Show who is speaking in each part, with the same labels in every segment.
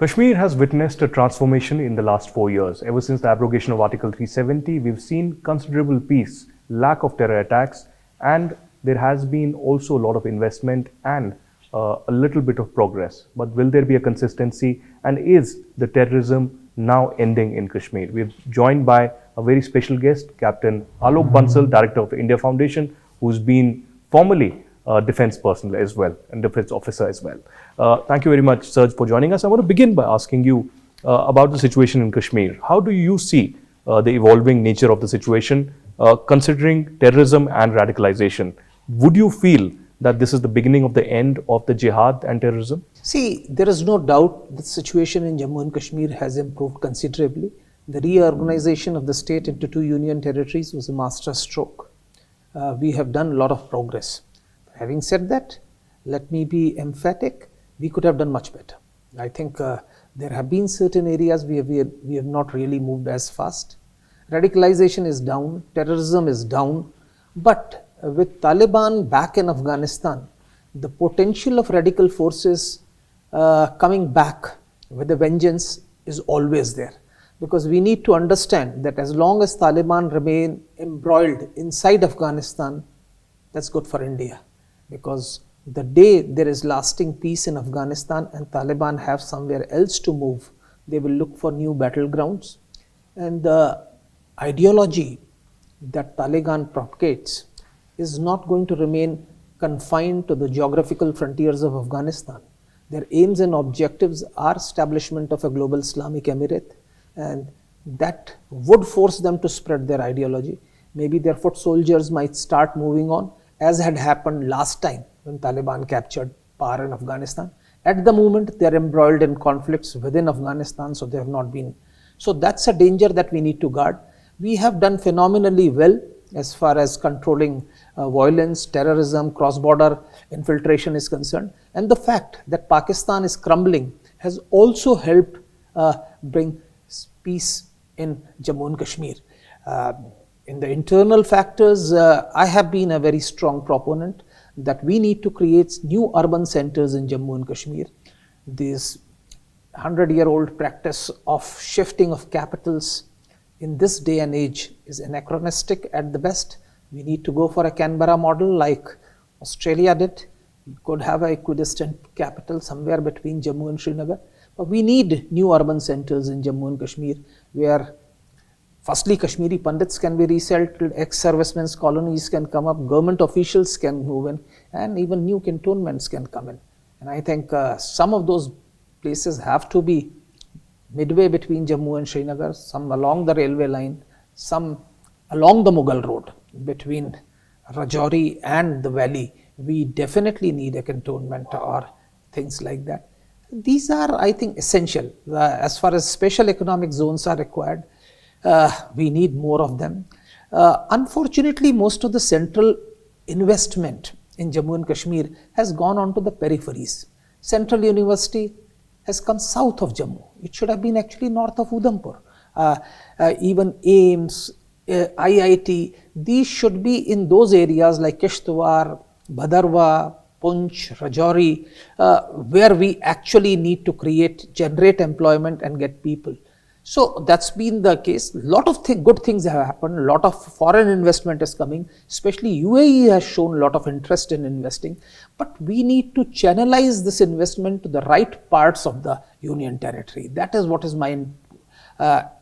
Speaker 1: Kashmir has witnessed a transformation in the last 4 years. Ever since the abrogation of Article 370, we've seen considerable peace, lack of terror attacks, and there has been also a lot of investment and a little bit of progress. But will there be a consistency, and is the terrorism now ending in Kashmir? We're joined by a very special guest, Captain Alok Bansal, Director of the India Foundation, who's been formerly defense personnel as well and defense officer as well. Thank you very much, Serge, for joining us. I want to begin by asking you about the situation in Kashmir. How do you see the evolving nature of the situation, considering terrorism and radicalization? Would you feel that this is the beginning of the end of the jihad and terrorism?
Speaker 2: See, there is no doubt the situation in Jammu and Kashmir has improved considerably. The reorganization of the state into 2 union territories was a master stroke. We have done a lot of progress. Having said that, let me be emphatic, we could have done much better. I think there have been certain areas we have not really moved as fast. Radicalization is down, terrorism is down, but with Taliban back in Afghanistan, the potential of radical forces coming back with a vengeance is always there. Because we need to understand that as long as Taliban remain embroiled inside Afghanistan, that's good for India. Because the day there is lasting peace in Afghanistan and Taliban have somewhere else to move, they will look for new battlegrounds. And the ideology that Taliban propagates is not going to remain confined to the geographical frontiers of Afghanistan. Their aims and objectives are establishment of a global Islamic Emirate, and that would force them to spread their ideology. Maybe their foot soldiers might start moving on, as had happened last time when Taliban captured power in Afghanistan. At the moment, they are embroiled in conflicts within Afghanistan, so they have not been. So that's a danger that we need to guard. We have done phenomenally well as far as controlling violence, terrorism, cross-border infiltration is concerned. And the fact that Pakistan is crumbling has also helped bring peace in Jammu and Kashmir. In the internal factors, I have been a very strong proponent that we need to create new urban centers in Jammu and Kashmir. This 100-year-old practice of shifting of capitals in this day and age is anachronistic at the best. We need to go for a Canberra model like Australia did. We could have an equidistant capital somewhere between Jammu and Srinagar. But we need new urban centers in Jammu and Kashmir where firstly, Kashmiri Pandits can be resettled, ex-servicemen's colonies can come up, government officials can move in, and even new cantonments can come in. And I think some of those places have to be midway between Jammu and Srinagar, some along the railway line, some along the Mughal road between Rajouri and the valley. We definitely need a cantonment or things like that. These are, I think, essential. As far as special economic zones are required, we need more of them. Unfortunately, most of the central investment in Jammu and Kashmir has gone on to the peripheries. Central University has come south of Jammu. It should have been actually north of Udhampur. Even AIMS, IIT, these should be in those areas like Kishtwar, Bhadarwah, Punch, Rajouri, where we actually need to generate employment and get people. So that's been the case. A lot of good things have happened. A lot of foreign investment is coming. Especially UAE has shown a lot of interest in investing. But we need to channelize this investment to the right parts of the union territory. That is what is my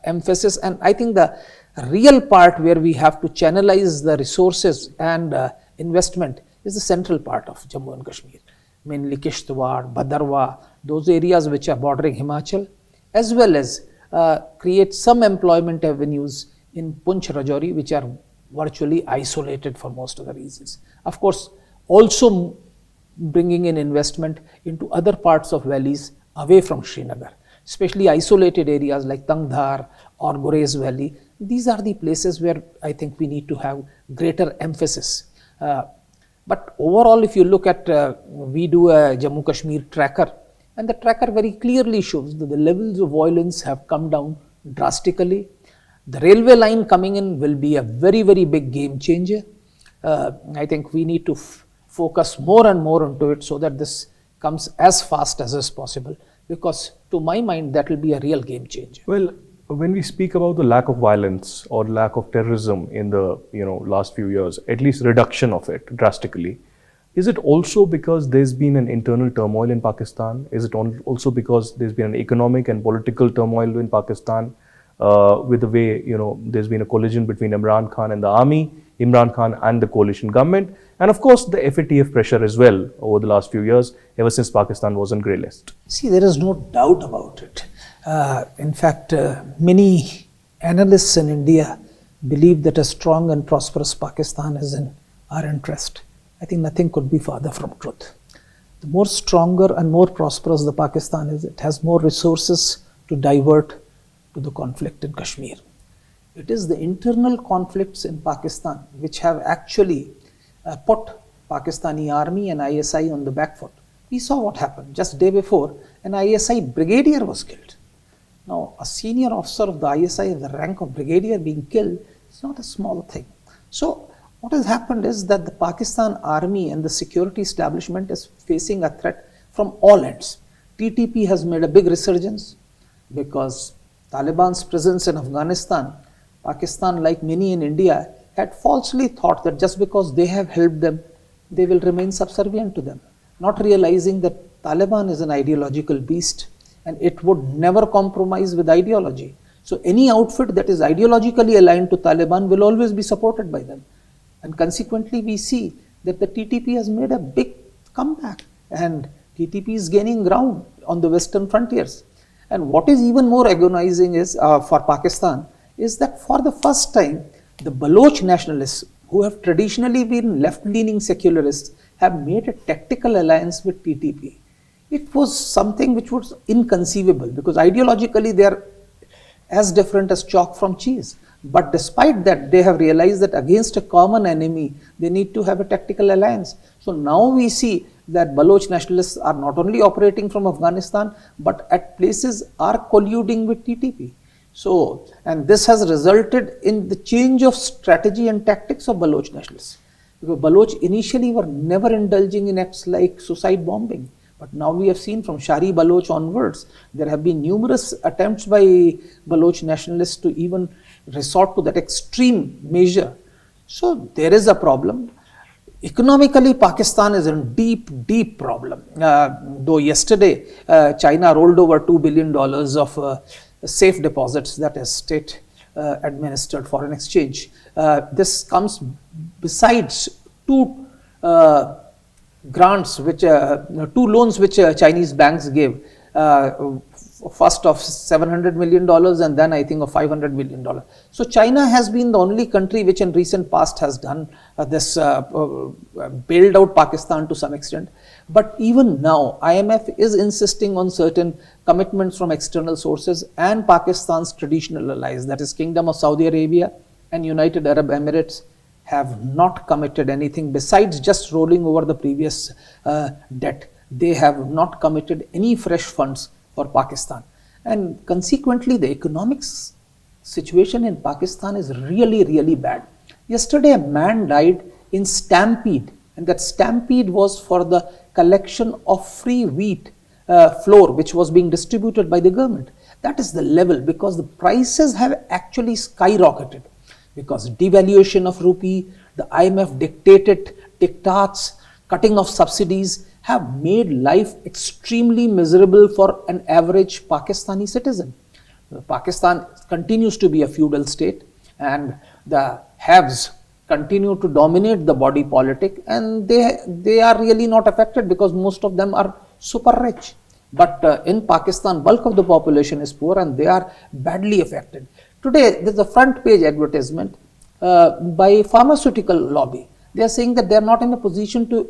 Speaker 2: emphasis. And I think the real part where we have to channelize the resources and investment is the central part of Jammu and Kashmir. Mainly Kishtwar, Bhadarwah, those areas which are bordering Himachal, as well as create some employment avenues in Punch, Rajouri, which are virtually isolated for most of the reasons. Of course, also bringing in investment into other parts of valleys away from Srinagar, especially isolated areas like Tangdhar or Gurez Valley. These are the places where I think we need to have greater emphasis. But overall, if you look at, we do a Jammu Kashmir tracker, and the tracker very clearly shows that the levels of violence have come down drastically. The railway line coming in will be a very, very big game changer. I think we need to focus more and more onto it so that this comes as fast as is possible. because to my mind that will be a real game changer.
Speaker 1: Well, when we speak about the lack of violence or lack of terrorism in the last few years, at least reduction of it drastically, is it also because there's been an internal turmoil in Pakistan? Is it also because there's been an economic and political turmoil in Pakistan with the way there's been a collision between Imran Khan and the army, Imran Khan and the coalition government, and of course the FATF pressure as well over the last few years, ever since Pakistan was on grey list?
Speaker 2: See, there is no doubt about it. In fact, many analysts in India believe that a strong and prosperous Pakistan is in our interest. I think nothing could be farther from truth. The more stronger and more prosperous the Pakistan is, it has more resources to divert to the conflict in Kashmir. It is the internal conflicts in Pakistan which have actually put Pakistani army and ISI on the back foot. We saw what happened. Just day before, an ISI brigadier was killed. Now, a senior officer of the ISI of the rank of brigadier being killed is not a small thing. So, what has happened is that the Pakistan army and the security establishment is facing a threat from all ends. TTP has made a big resurgence because Taliban's presence in Afghanistan, Pakistan, like many in India, had falsely thought that just because they have helped them, they will remain subservient to them, not realizing that Taliban is an ideological beast and it would never compromise with ideology. So any outfit that is ideologically aligned to Taliban will always be supported by them. And consequently, we see that the TTP has made a big comeback and TTP is gaining ground on the western frontiers. And what is even more agonizing is for Pakistan is that for the first time, the Baloch nationalists, who have traditionally been left-leaning secularists, have made a tactical alliance with TTP. It was something which was inconceivable because ideologically they are as different as chalk from cheese. But despite that, they have realized that against a common enemy, they need to have a tactical alliance. So now we see that Baloch nationalists are not only operating from Afghanistan, but at places are colluding with TTP. So, and this has resulted in the change of strategy and tactics of Baloch nationalists. Because Baloch initially were never indulging in acts like suicide bombing. But now we have seen from Shari Baloch onwards, there have been numerous attempts by Baloch nationalists to even resort to that extreme measure. So there is a problem. Economically, Pakistan is in deep problem. Though yesterday, China rolled over $2 billion of safe deposits, that is state administered foreign exchange. This comes besides two grants, which two loans which Chinese banks gave, first of $700 million and then I think of $500 million. So China has been the only country which in recent past has done this, bailed out Pakistan to some extent. But even now, IMF is insisting on certain commitments from external sources and Pakistan's traditional allies, that is Kingdom of Saudi Arabia and United Arab Emirates, have not committed anything besides just rolling over the previous debt. They have not committed any fresh funds for Pakistan. And consequently, the economics situation in Pakistan is really bad. Yesterday, a man died in stampede, and that stampede was for the collection of free wheat flour, which was being distributed by the government. That is the level, because the prices have actually skyrocketed. Because devaluation of rupee, the IMF dictated diktats, cutting of subsidies have made life extremely miserable for an average Pakistani citizen. Pakistan continues to be a feudal state and the haves continue to dominate the body politic, and they are really not affected because most of them are super rich. But in Pakistan, bulk of the population is poor and they are badly affected. Today, there is a front page advertisement by pharmaceutical lobby. They are saying that they are not in a position to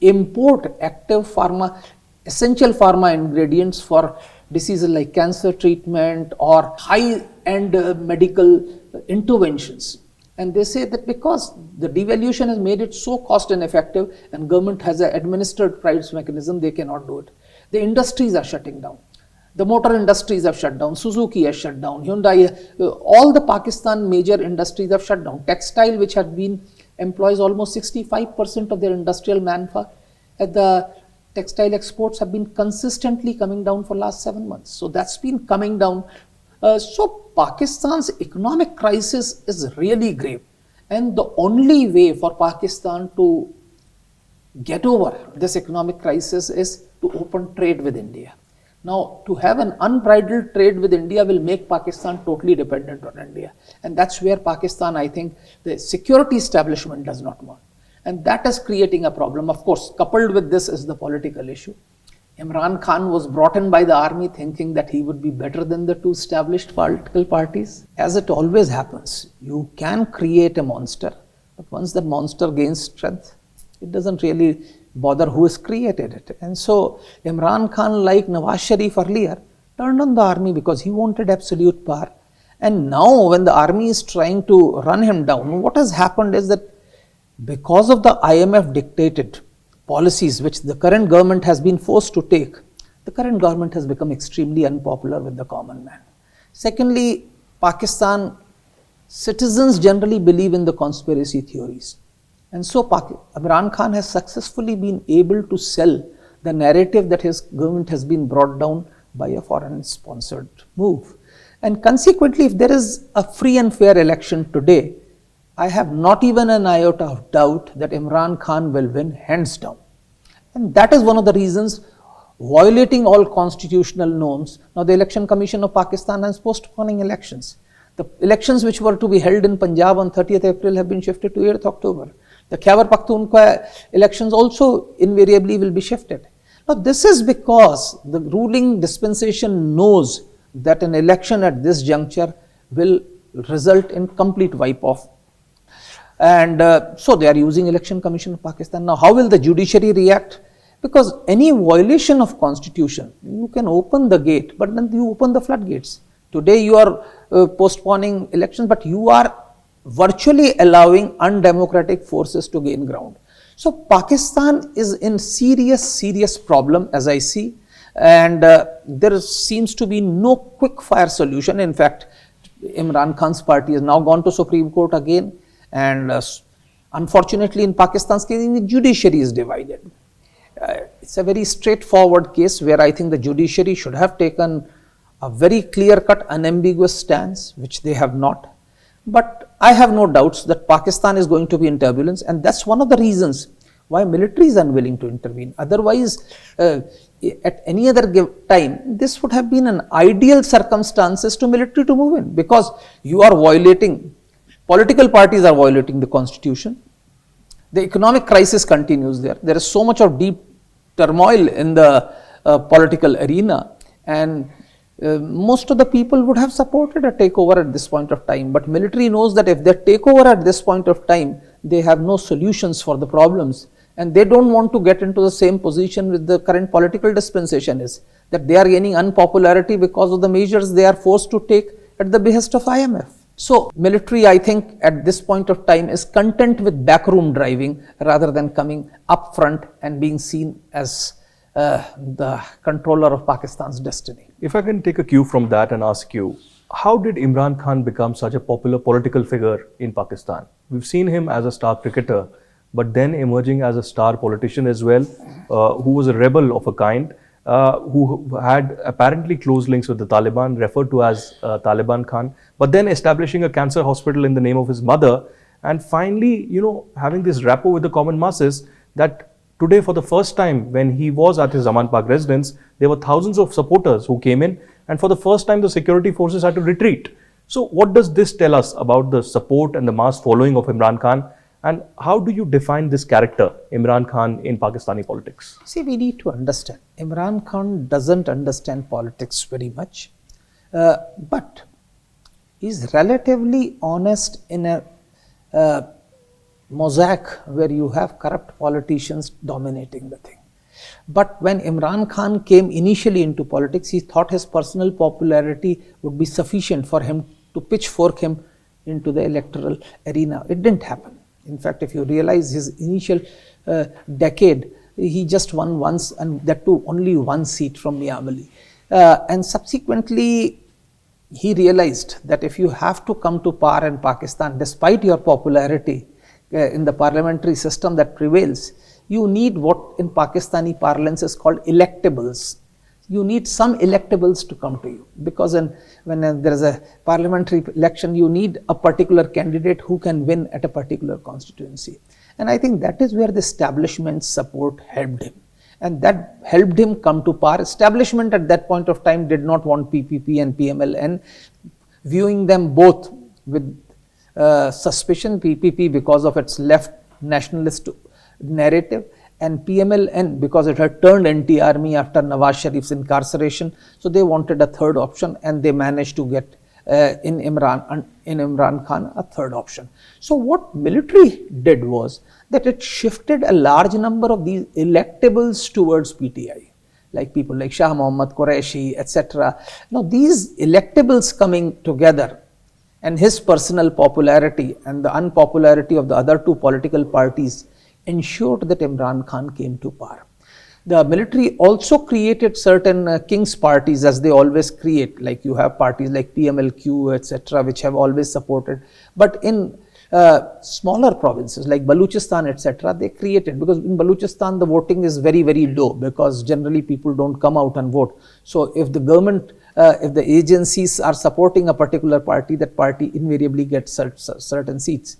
Speaker 2: import active pharma, essential pharma ingredients for diseases like cancer treatment or high-end medical interventions. And they say that because the devaluation has made it so cost ineffective and government has an administered price mechanism, they cannot do it. The industries are shutting down. The motor industries have shut down, Suzuki has shut down, Hyundai, all the Pakistan major industries have shut down. Textile, which had been employs almost 65% of their industrial manpower. The textile exports have been consistently coming down for last 7 months. So that's been coming down. So Pakistan's economic crisis is really grave. And the only way for Pakistan to get over this economic crisis is to open trade with India. Now, to have an unbridled trade with India will make Pakistan totally dependent on India. And that's where Pakistan, I think, the security establishment does not want. And that is creating a problem. Of course, coupled with this is the political issue. Imran Khan was brought in by the army thinking that he would be better than the two established political parties. As it always happens, you can create a monster, but once that monster gains strength, it doesn't really bother who has created it. And so Imran Khan, like Nawaz Sharif earlier, turned on the army because he wanted absolute power. And now when the army is trying to run him down, what has happened is that because of the IMF dictated policies which the current government has been forced to take, the current government has become extremely unpopular with the common man. Secondly, Pakistan citizens generally believe in the conspiracy theories. And so Imran Khan has successfully been able to sell the narrative that his government has been brought down by a foreign sponsored move. And consequently, if there is a free and fair election today, I have not even an iota of doubt that Imran Khan will win hands down. And that is one of the reasons violating all constitutional norms. Now the Election Commission of Pakistan is postponing elections. The elections which were to be held in Punjab on 30th April have been shifted to 8th October. The Khyber Pakhtunkhwa elections also invariably will be shifted. Now this is because the ruling dispensation knows that an election at this juncture will result in complete wipe-off. And so they are using Election Commission of Pakistan. Now how will the judiciary react? Because any violation of constitution, you can open the gate, but then you open the floodgates. Today you are postponing elections, but you are virtually allowing undemocratic forces to gain ground. So Pakistan is in serious problem as I see, and there seems to be no quick fire solution. In fact, Imran Khan's party has now gone to Supreme Court again, and unfortunately in Pakistan's case, the judiciary is divided. It's a very straightforward case where I think the judiciary should have taken a very clear-cut, unambiguous stance, which they have not. But I have no doubts that Pakistan is going to be in turbulence, and that's one of the reasons why military is unwilling to intervene. Otherwise, at any other time, this would have been an ideal circumstances to military to move in, because you are violating, political parties are violating the constitution. The economic crisis continues there. There is so much of deep turmoil in the political arena, and most of the people would have supported a takeover at this point of time. But military knows that if they take over at this point of time, they have no solutions for the problems, and they don't want to get into the same position with the current political dispensation is, that they are gaining unpopularity because of the measures they are forced to take at the behest of IMF. So military, I think at this point of time, is content with backroom driving rather than coming up front and being seen as the controller of Pakistan's destiny.
Speaker 1: If I can take a cue from that and ask you, how did Imran Khan become such a popular political figure in Pakistan? We've seen him as a star cricketer, but then emerging as a star politician as well, who was a rebel of a kind, who had apparently close links with the Taliban, referred to as Taliban Khan, but then establishing a cancer hospital in the name of his mother, and finally, having this rapport with the common masses that today, for the first time, when he was at his Zaman Park residence, there were thousands of supporters who came in, and for the first time, the security forces had to retreat. So what does this tell us about the support and the mass following of Imran Khan? And how do you define this character, Imran Khan, in Pakistani politics?
Speaker 2: See, we need to understand, Imran Khan doesn't understand politics very much, but he's relatively honest in a mosaic where you have corrupt politicians dominating the thing. But when Imran Khan came initially into politics, he thought his personal popularity would be sufficient for him to pitchfork him into the electoral arena. It didn't happen. In fact, if you realize his initial decade, he just won once, and that too only one seat from Miamali. And subsequently, he realized that if you have to come to power in Pakistan, despite your popularity in the parliamentary system that prevails, you need what in Pakistani parlance is called electables. You need some electables to come to you, because when there is a parliamentary election, you need a particular candidate who can win at a particular constituency. And I think that is where the establishment support helped him. And that helped him come to power. Establishment at that point of time did not want PPP and PMLN, viewing them both with suspicion. PPP because of its left nationalist narrative, and PMLN because it had turned anti-army after Nawaz Sharif's incarceration. So they wanted a third option, and they managed to get in Imran Khan a third option. So what military did was that it shifted a large number of these electables towards PTI, like people like Shah Mohammad Qureshi, etc. Now these electables coming together, and his personal popularity and the unpopularity of the other two political parties, ensured that Imran Khan came to power. The military also created certain king's parties, as they always create, like you have parties like PMLQ, etc., which have always supported. But in smaller provinces like Baluchistan, etc., they created, because in Baluchistan the voting is very, very low, because generally people don't come out and vote. So if the government, if the agencies are supporting a particular party, that party invariably gets certain seats.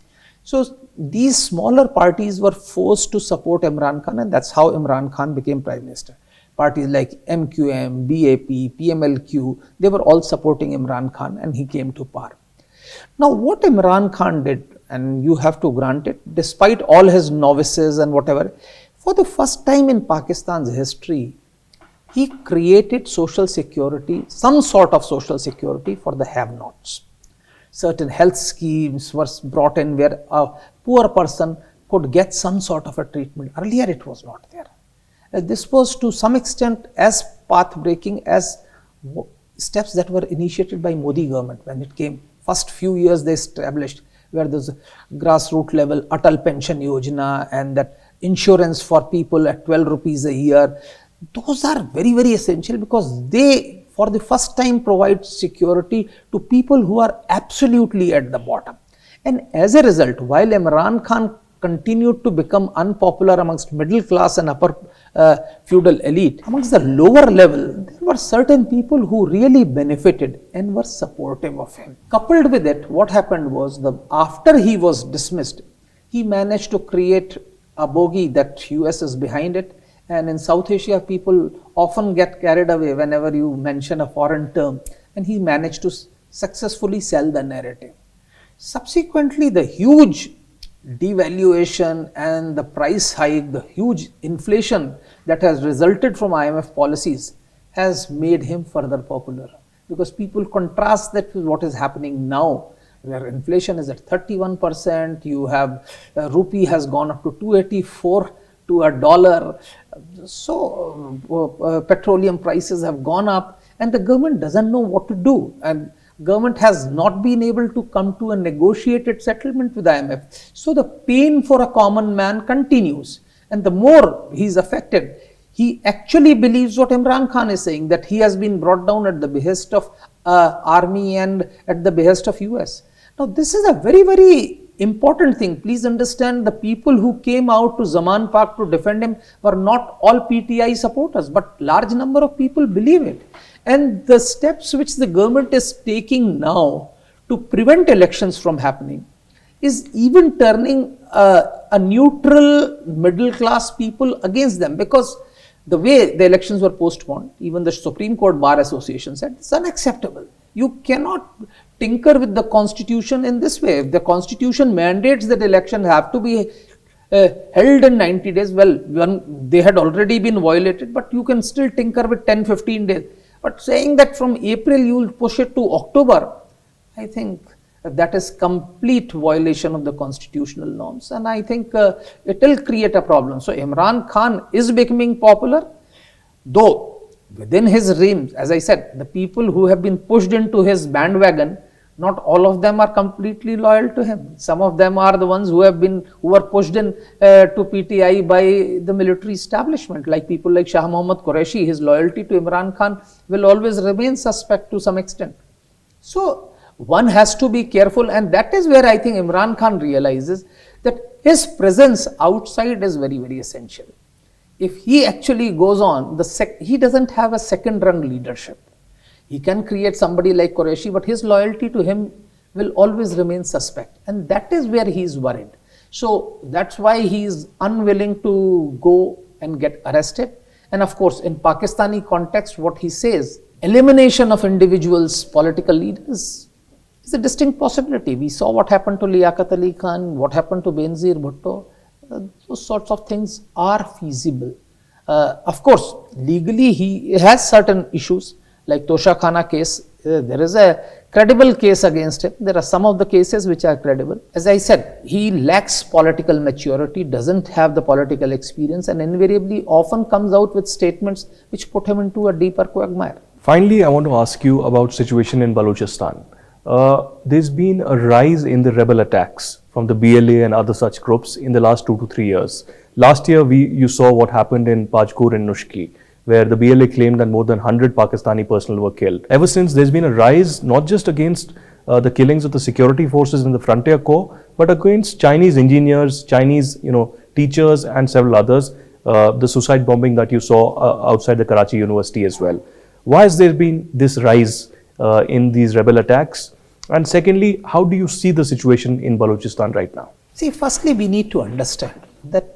Speaker 2: So these smaller parties were forced to support Imran Khan, and that's how Imran Khan became Prime Minister. Parties like MQM, BAP, PMLQ, they were all supporting Imran Khan, and he came to power. Now what Imran Khan did, and you have to grant it, despite all his novices and whatever, for the first time in Pakistan's history, he created social security, some sort of social security for the have-nots. Certain health schemes were brought in where a poor person could get some sort of a treatment. Earlier it was not there. This was to some extent as path-breaking as steps that were initiated by Modi government when it came. First few years they established where there's a grassroots level Atal Pension Yojana and that insurance for people at 12 rupees a year. Those are very, very essential, because they for the first time provide security to people who are absolutely at the bottom. And as a result, while Imran Khan continued to become unpopular amongst middle class and upper feudal elite, amongst the lower level, there were certain people who really benefited and were supportive of him. Coupled with it, what happened was, after he was dismissed, he managed to create a bogey that US is behind it. And in South Asia, people often get carried away whenever you mention a foreign term, and he managed to successfully sell the narrative. Subsequently, the huge devaluation and the price hike, the huge inflation that has resulted from IMF policies has made him further popular, because people contrast that with what is happening now, where inflation is at 31%, you have rupee has gone up to 284 to a dollar. So petroleum prices have gone up, and the government doesn't know what to do, and government has not been able to come to a negotiated settlement with IMF. So the pain for a common man continues, and the more he's affected, he actually believes what Imran Khan is saying, that he has been brought down at the behest of army and at the behest of US. Now this is a very, very important thing. Please understand, the people who came out to Zaman Park to defend him were not all PTI supporters, but large number of people believe it. And the steps which the government is taking now to prevent elections from happening is even turning a neutral middle class people against them, because the way the elections were postponed, even the Supreme Court Bar Association said it's unacceptable. You cannot tinker with the constitution in this way. If the constitution mandates that elections have to be held in 90 days, well, they had already been violated, but you can still tinker with 10-15 days. But saying that from April you will push it to October, I think that is complete violation of the constitutional norms, and I think it will create a problem. So Imran Khan is becoming popular, though within his realms, as I said, the people who have been pushed into his bandwagon, not all of them are completely loyal to him. Some of them are the ones who were pushed in to PTI by the military establishment, like people like Shah Mohammad Qureshi. His loyalty to Imran Khan will always remain suspect to some extent. So one has to be careful, and that is where I think Imran Khan realizes that his presence outside is very, very essential. If he actually goes on, he doesn't have a second-rung leadership. He can create somebody like Qureshi, but his loyalty to him will always remain suspect. And that is where he is worried. So that's why he is unwilling to go and get arrested. And of course, in Pakistani context, what he says, elimination of individuals, political leaders, is a distinct possibility. We saw what happened to Liaquat Ali Khan, what happened to Benazir Bhutto. Those sorts of things are feasible. Of course, legally he has certain issues, like Tosha Khana case. There is a credible case against him. There are some of the cases which are credible. As I said, he lacks political maturity, doesn't have the political experience, and invariably often comes out with statements which put him into a deeper quagmire.
Speaker 1: Finally, I want to ask you about situation in Balochistan. There's been a rise in the rebel attacks from the BLA and other such groups in the last 2 to 3 years. Last year, you saw what happened in Pajkur and Nushki, where the BLA claimed that more than 100 Pakistani personnel were killed. Ever since, there's been a rise not just against the killings of the security forces in the Frontier Corps, but against Chinese engineers, Chinese teachers and several others. The suicide bombing that you saw outside the Karachi University as well. Why has there been this rise in these rebel attacks? And secondly, how do you see the situation in Balochistan right now?
Speaker 2: See, firstly, we need to understand that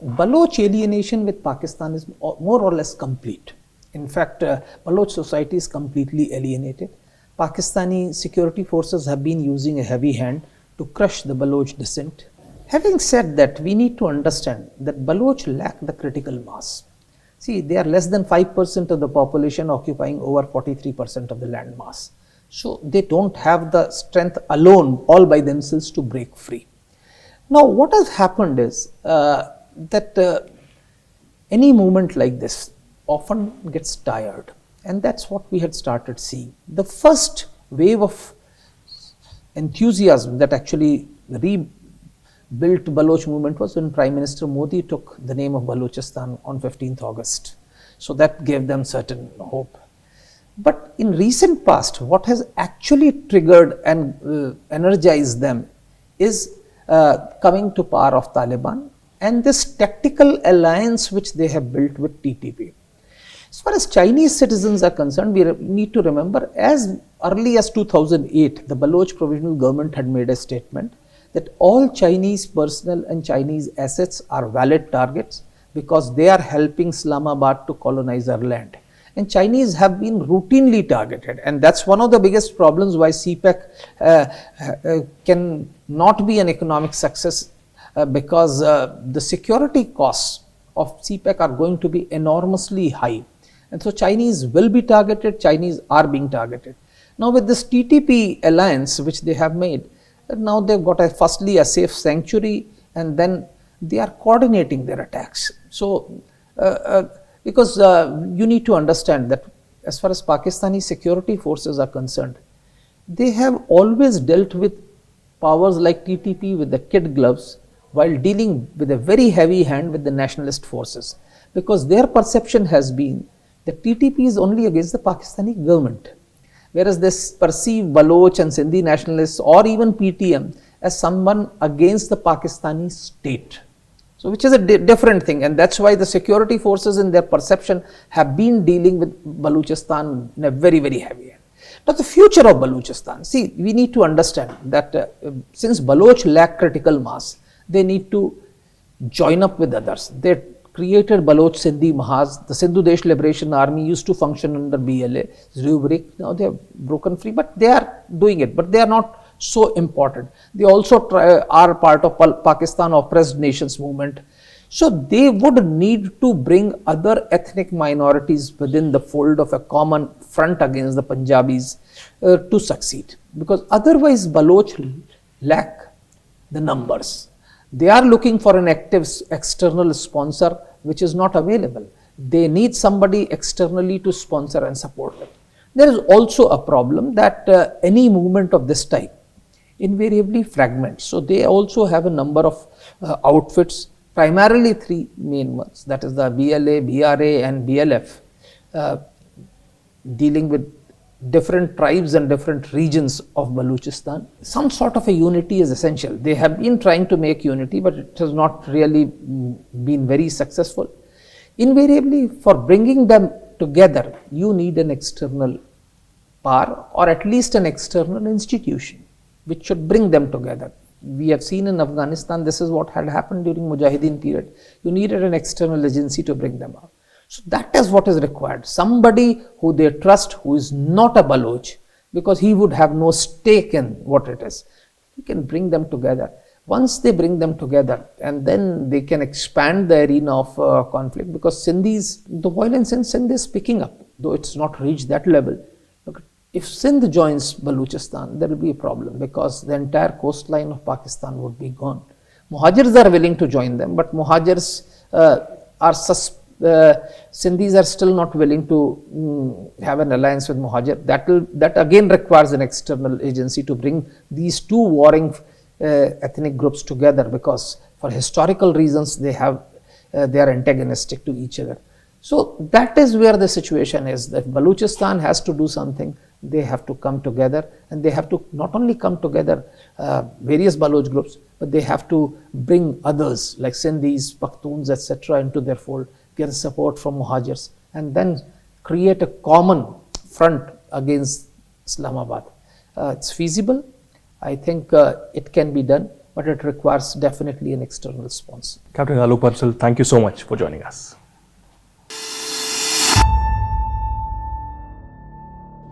Speaker 2: Baloch alienation with Pakistan is more or less complete. In fact, Baloch society is completely alienated. Pakistani security forces have been using a heavy hand to crush the Baloch dissent. Having said that, we need to understand that Baloch lack the critical mass. See, they are less than 5% of the population, occupying over 43% of the land mass. So they don't have the strength alone, all by themselves, to break free. Now, what has happened is that any movement like this often gets tired, and that's what we had started seeing. The first wave of enthusiasm that actually rebuilt Baloch movement was when Prime Minister Modi took the name of Balochistan on 15th August. So that gave them certain hope. But in recent past, what has actually triggered and energized them is coming to power of Taliban and this tactical alliance which they have built with TTP. As far as Chinese citizens are concerned, we need to remember as early as 2008, the Baloch Provisional Government had made a statement that all Chinese personnel and Chinese assets are valid targets because they are helping Islamabad to colonize our land. And Chinese have been routinely targeted, and that's one of the biggest problems why CPEC can not be an economic success because the security costs of CPEC are going to be enormously high. And so Chinese will be targeted, Chinese are being targeted. Now with this TTP alliance which they have made, now they've got firstly a safe sanctuary, and then they are coordinating their attacks. So because you need to understand that as far as Pakistani security forces are concerned, they have always dealt with powers like TTP with the kid gloves while dealing with a very heavy hand with the nationalist forces, because their perception has been that TTP is only against the Pakistani government, whereas they perceive Baloch and Sindhi nationalists or even PTM as someone against the Pakistani state. So which is a different thing, and that's why the security forces in their perception have been dealing with Balochistan in a very, very heavy hand. Now the future of Balochistan, see, we need to understand that since Baloch lack critical mass, they need to join up with others. They created Baloch Sindhi Mahaz. The Sindhu Desh Liberation Army used to function under BLA, now they have broken free, but they are doing it, but they are not so important. They also are part of Pakistan Oppressed Nations movement. So they would need to bring other ethnic minorities within the fold of a common front against the Punjabis to succeed, because otherwise Baloch lack the numbers. They are looking for an active external sponsor which is not available. They need somebody externally to sponsor and support them. There is also a problem that any movement of this type invariably fragments. So they also have a number of outfits, primarily three main ones, that is the BLA, BRA and BLF, dealing with different tribes and different regions of Balochistan. Some sort of a unity is essential. They have been trying to make unity, but it has not really been very successful. Invariably, for bringing them together, you need an external power or at least an external institution which should bring them together. We have seen in Afghanistan, this is what had happened during Mujahideen period. You needed an external agency to bring them out. So that is what is required. Somebody who they trust, who is not a Baloch, because he would have no stake in what it is. He can bring them together. Once they bring them together, and then they can expand the arena of conflict, because Sindhis, the violence in Sindh is picking up, though it's not reached that level. Look, if Sindh joins Balochistan, there will be a problem, because the entire coastline of Pakistan would be gone. Muhajirs are willing to join them, but Muhajirs Sindhis are still not willing to have an alliance with Muhajir. That again requires an external agency to bring these two warring ethnic groups together, because for historical reasons they are antagonistic to each other. So that is where the situation is, that Balochistan has to do something. They have to come together, and they have to not only come together, various Baloch groups, but they have to bring others like Sindhis, Pakhtuns, etc. into their fold, get support from Muhajirs, and then create a common front against Islamabad. It's feasible. I think it can be done, but it requires definitely an external response.
Speaker 1: Captain Alok Bansal, thank you so much for joining us.